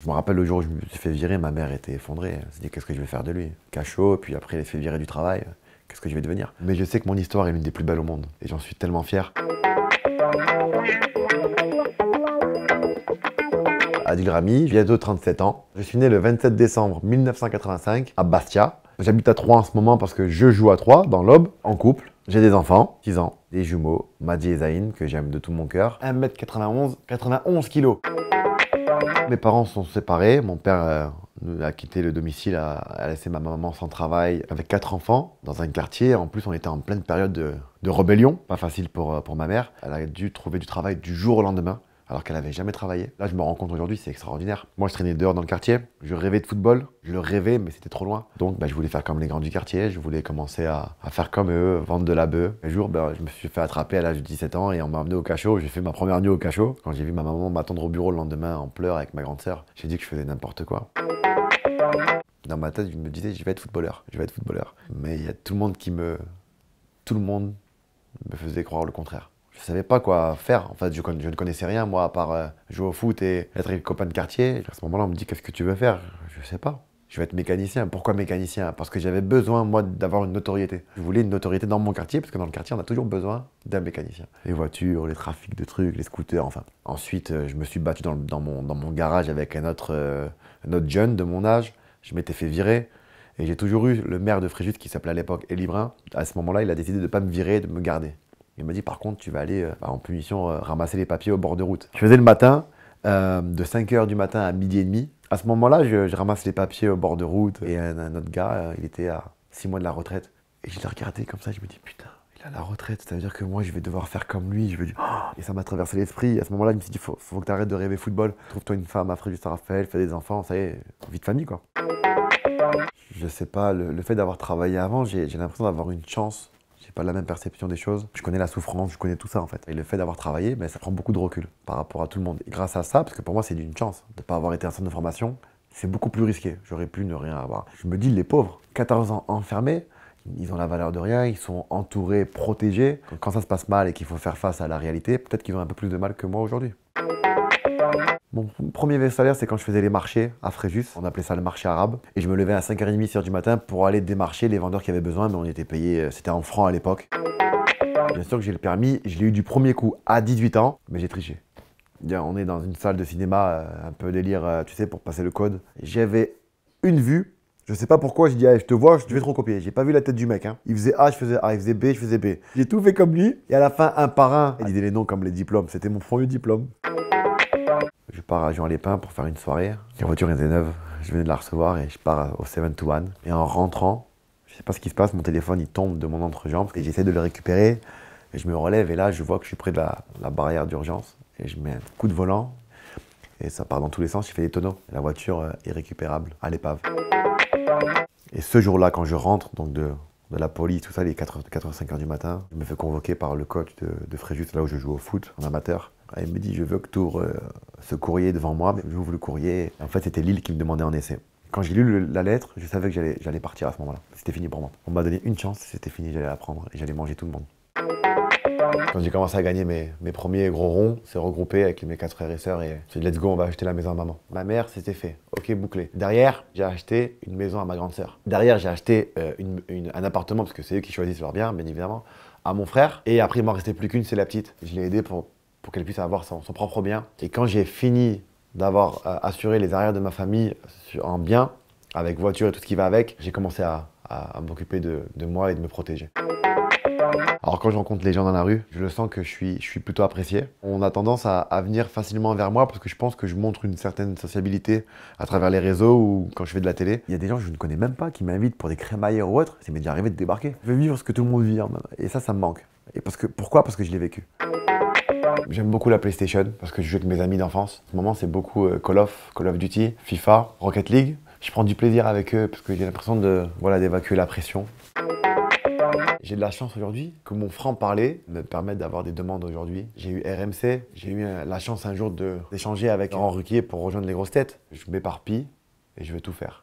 Je me rappelle le jour où je me suis fait virer, ma mère était effondrée. Elle s'est dit qu'est-ce que je vais faire de lui? Cachot, puis après elle s'est fait virer du travail. Qu'est-ce que je vais devenir? Mais je sais que mon histoire est l'une des plus belles au monde. Et j'en suis tellement fier. Adil Rami, bientôt 37 ans. Je suis né le 27 décembre 1985 à Bastia. J'habite à Troyes en ce moment parce que je joue à Troyes, dans l'Aube, en couple. J'ai des enfants, 6 ans, des jumeaux, Madi et Zayn, que j'aime de tout mon cœur. 1m91, 91 kilos. Mes parents sont séparés. Mon père a quitté le domicile, a laissé ma maman sans travail avec 4 enfants dans un quartier. En plus, on était en pleine période de rébellion. Pas facile pour ma mère. Elle a dû trouver du travail du jour au lendemain, alors qu'elle n'avait jamais travaillé. Là, je me rends compte aujourd'hui, c'est extraordinaire. Moi, je traînais dehors dans le quartier. Je rêvais de football. Je le rêvais, mais c'était trop loin. Donc, je voulais faire comme les grands du quartier. Je voulais commencer à faire comme eux, vendre de la bœuf. Un jour, je me suis fait attraper à l'âge de 17 ans et on m'a emmené au cachot. J'ai fait ma première nuit au cachot. Quand j'ai vu ma maman m'attendre au bureau le lendemain en pleurs avec ma grande sœur, j'ai dit que je faisais n'importe quoi. Dans ma tête, je me disais, je vais être footballeur. Je vais être footballeur. Mais il y a tout le monde Tout le monde me faisait croire le contraire. Je savais pas quoi faire. En fait, je ne connaissais rien, moi, à part jouer au foot et être avec les copains de quartier. À ce moment-là, on me dit, qu'est-ce que tu veux faire? Je sais pas. Je vais être mécanicien. Pourquoi mécanicien? Parce que j'avais besoin, moi, d'avoir une notoriété. Je voulais une notoriété dans mon quartier, parce que dans le quartier, on a toujours besoin d'un mécanicien. Les voitures, les trafics de trucs, les scooters, enfin. Ensuite, je me suis battu dans mon garage avec un autre jeune de mon âge. Je m'étais fait virer. Et j'ai toujours eu le maire de Fréjus, qui s'appelait à l'époque Élie Brun. À ce moment-là, il a décidé de ne pas me virer, de me garder. Il m'a dit, par contre, tu vas aller en punition ramasser les papiers au bord de route. Je faisais le matin, de 5h du matin à 12h30. À ce moment-là, je ramasse les papiers au bord de route. Et un autre gars, il était à 6 mois de la retraite. Et je l'ai regardé comme ça, je me dis, putain, il a la retraite. Ça veut dire que moi, je vais devoir faire comme lui. Je me dis, oh. Et ça m'a traversé l'esprit. À ce moment-là, je me suis dit, faut que tu arrêtes de rêver football. Trouve-toi une femme à Fréjus-Saint-Raphaël, fais des enfants, ça y est, vie de famille, quoi. Je sais pas, le fait d'avoir travaillé avant, j'ai l'impression d'avoir une chance. J'ai pas la même perception des choses. Je connais la souffrance, je connais tout ça en fait. Et le fait d'avoir travaillé, ça prend beaucoup de recul par rapport à tout le monde. Et grâce à ça, parce que pour moi c'est une chance de ne pas avoir été un centre de formation, c'est beaucoup plus risqué. J'aurais pu ne rien avoir. Je me dis, les pauvres, 14 ans enfermés, ils ont la valeur de rien, ils sont entourés, protégés. Quand ça se passe mal et qu'il faut faire face à la réalité, peut-être qu'ils ont un peu plus de mal que moi aujourd'hui. Mon premier salaire, c'est quand je faisais les marchés à Fréjus. On appelait ça le marché arabe. Et je me levais à 5h30, 6h du matin pour aller démarcher les vendeurs qui avaient besoin, mais on était payé, c'était en francs à l'époque. Bien sûr que j'ai le permis, je l'ai eu du premier coup à 18 ans, mais j'ai triché. On est dans une salle de cinéma, un peu délire, tu sais, pour passer le code. J'avais une vue, je sais pas pourquoi, je dis, allez, je te vois, je vais te recopier. J'ai pas vu la tête du mec, hein. Il faisait A, je faisais A, il faisait B, je faisais B. J'ai tout fait comme lui, et à la fin, un par un, il disait les noms comme les diplômes. C'était mon premier diplôme. Je pars à Juan-les-Pins pour faire une soirée. La voiture était neuve, je venais de la recevoir et je pars au 7-1. Et en rentrant, je sais pas ce qui se passe, mon téléphone il tombe de mon entrejambe et j'essaie de le récupérer. Et je me relève et là je vois que je suis près de la barrière d'urgence et je mets un coup de volant et ça part dans tous les sens, je fais des tonneaux. La voiture est récupérable à l'épave. Et ce jour-là, quand je rentre donc de la police, tout ça, les 4h-5h du matin, je me fais convoquer par le coach de Fréjus, là où je joue au foot, en amateur. Il me dit, je veux que tu ouvres ce courrier devant moi, mais j'ouvre le courrier. En fait, c'était Lille qui me demandait en essai. Quand j'ai lu la lettre, je savais que j'allais partir à ce moment-là. C'était fini pour moi. On m'a donné une chance, c'était fini, j'allais la prendre et j'allais manger tout le monde. Quand j'ai commencé à gagner mes premiers gros ronds, c'est regroupé avec mes 4 frères et sœurs et j'ai dit let's go, on va acheter la maison à maman. Ma mère, c'était fait. Ok, bouclé. Derrière, j'ai acheté une maison à ma grande sœur. Derrière, j'ai acheté un appartement, parce que c'est eux qui choisissent leur bien, bien évidemment, à mon frère. Et après, il m'en restait plus qu'une, c'est la petite. Je l'ai aidée pour qu'elle puisse avoir son propre bien. Et quand j'ai fini d'avoir assuré les arrières de ma famille en bien, avec voiture et tout ce qui va avec, j'ai commencé à m'occuper de moi et de me protéger. Alors quand je rencontre les gens dans la rue, je le sens que je suis plutôt apprécié. On a tendance à venir facilement vers moi parce que je pense que je montre une certaine sociabilité à travers les réseaux ou quand je fais de la télé. Il y a des gens que je ne connais même pas qui m'invitent pour des crémaillères ou autre. Ça m'est déjà arrivé de débarquer. Je veux vivre ce que tout le monde vit. Et ça me manque. Et pourquoi? Parce que je l'ai vécu. J'aime beaucoup la PlayStation parce que je joue avec mes amis d'enfance. En ce moment, c'est beaucoup Call of Duty, FIFA, Rocket League. Je prends du plaisir avec eux parce que j'ai l'impression d'évacuer la pression. J'ai de la chance aujourd'hui que mon franc-parler me permette d'avoir des demandes aujourd'hui. J'ai eu RMC, j'ai eu la chance un jour d'échanger avec Laurent Ruquier pour rejoindre les grosses têtes. Je m'éparpille et je veux tout faire.